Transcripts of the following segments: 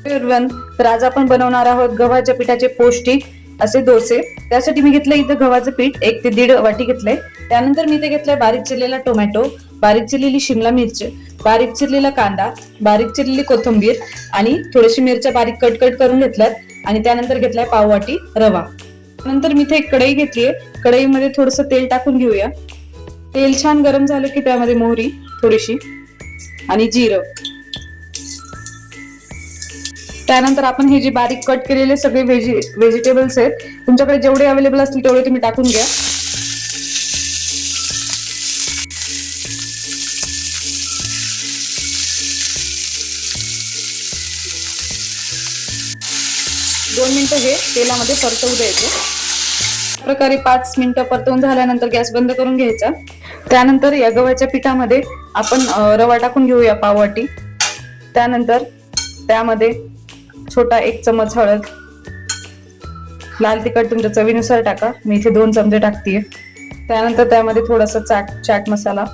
Everyone, तर आज आपण बनवणार आहोत गव्हाच्या पिठाचे पौष्टिक असे डोसे। त्यासाठी मी घेतलं इथं गव्हाचं पीठ 1 ते 1.5 वाटी घेतलंय। त्यानंतर मी इथे घेतलंय बारीक चिरलेला टोमॅटो, बारीक चिरलेली शिमला मिरची, बारीक चिरलेला कांदा, बारीक चिरलेली कोथिंबीर आणि थोडीशी मिरच्या बारीक कट करून घेतल्यात आणि त्यानंतर घेतलाय पाव वाटी रवा। नंतर मी इथे एक कढई घेतलीये। कढईमध्ये थोडंसं तेल टाकून घेऊया। तेल छान गरम झालं की त्यामध्ये मोहरी थोडीशी आणि जिरं, त्यानंतर आपण हे जे बारीक कट केलेले सगळे व्हेजिटेबल्स आहेत, तुमच्याकडे जेवढे अवेलेबल असतील तेवढे तुम्ही टाकून घ्या। दोन मिनिटं हे तेलामध्ये परतवू द्यायचं। प्रकारे 5 मिनिटं परतवून झाल्यानंतर गॅस बंद करून घ्यायचा। त्यानंतर या गव्हाच्या पिठामध्ये आपण रवा टाकून घेऊया पाव वाटी। त्यानंतर त्यामध्ये छोटा 1 चमच हळद, लाल तिखट तुमच्या चवीनुसार टाका, मी इथे 2 चमचे टाकतेय। त्यानंतर त्यामध्ये थोडासा चाट मसाला,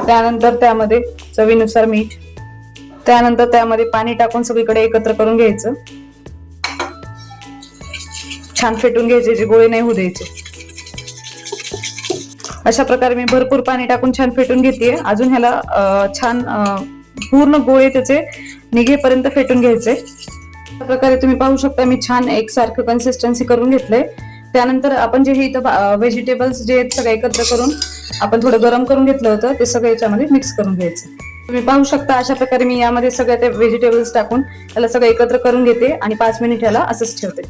त्यानंतर त्यामध्ये चवीनुसार मीठ, त्यानंतर त्यामध्ये पाणी टाकून सगळीकडे एकत्र करून घ्यायचं। छान फेटून घ्यायचे, जे गोळे नाही होऊ द्यायचे। अशा प्रकारे मी भरपूर पाणी टाकून छान फेटून घेतेय। अजून ह्याला छान पूर्ण गोळे त्याचे निघेपर्यंत फेटून घ्यायचे। अशा प्रकारे तुम्ही पाहू शकता मी छान एकसारखं कन्सिस्टन्सी करून घेतलंय। त्यानंतर आपण जे हे इथं व्हेजिटेबल्स जे आहेत सगळे एकत्र करून आपण थोडं गरम करून घेतलं होतं, ते सगळं याच्यामध्ये मिक्स करून घ्यायचं। तुम्ही पाहू शकता अशा प्रकारे मी यामध्ये सगळे ते व्हेजिटेबल्स टाकून त्याला सगळं एकत्र करून घेते आणि 5 मिनिट ह्याला असंच ठेवते।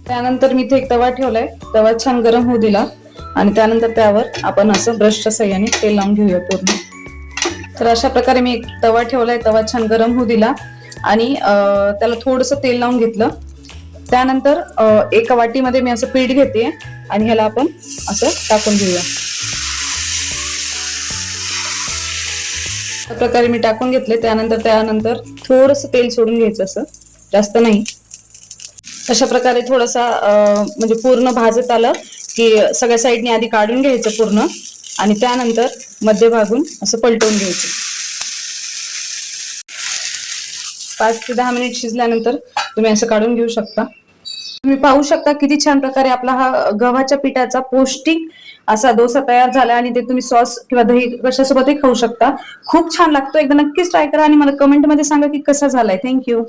त्यानंतर मी इथे एक तवा ठेवलाय। तवा छान गरम होऊ दिला आणि त्यानंतर त्यावर आपण असं ब्रशच्या साहाय्याने तेल लावून घेऊया पूर्ण। तर अशा प्रकारे मी एक तवा ठेवलाय। तवा छान गरम होऊ दिला आणि त्याला थोडंसं तेल लावून घेतलं। त्यानंतर एका वाटीमध्ये मी असं पीठ घेते आणि ह्याला आपण असं टाकून घेऊया। अशा प्रकारे मी टाकून घेतले। त्यानंतर थोडंसं तेल सोडून घ्यायचं, असं जास्त नाही। अशा प्रकारे थोडासा म्हणजे पूर्ण भाजत आलं की सगळ्या साईडने आधी काढून घ्यायचं पूर्ण आणि त्यानंतर मध्यभागून असं पलटवून घ्यायचं। 5 ते 10 मिनिट शिजल्यानंतर तुम्ही असं काढून घेऊ शकता। तुम्ही पाहू शकता किती छान प्रकारे आपला हा गव्हाच्या पिठाचा पौष्टिक असा डोसा तयार झाला आणि ते तुम्ही सॉस किंवा दही कशासोबतही खाऊ शकता। खूप छान लागतो। एकदा नक्कीच ट्राय करा आणि मला कमेंट मध्ये सांगा की कसा झालाय। थँक्यू।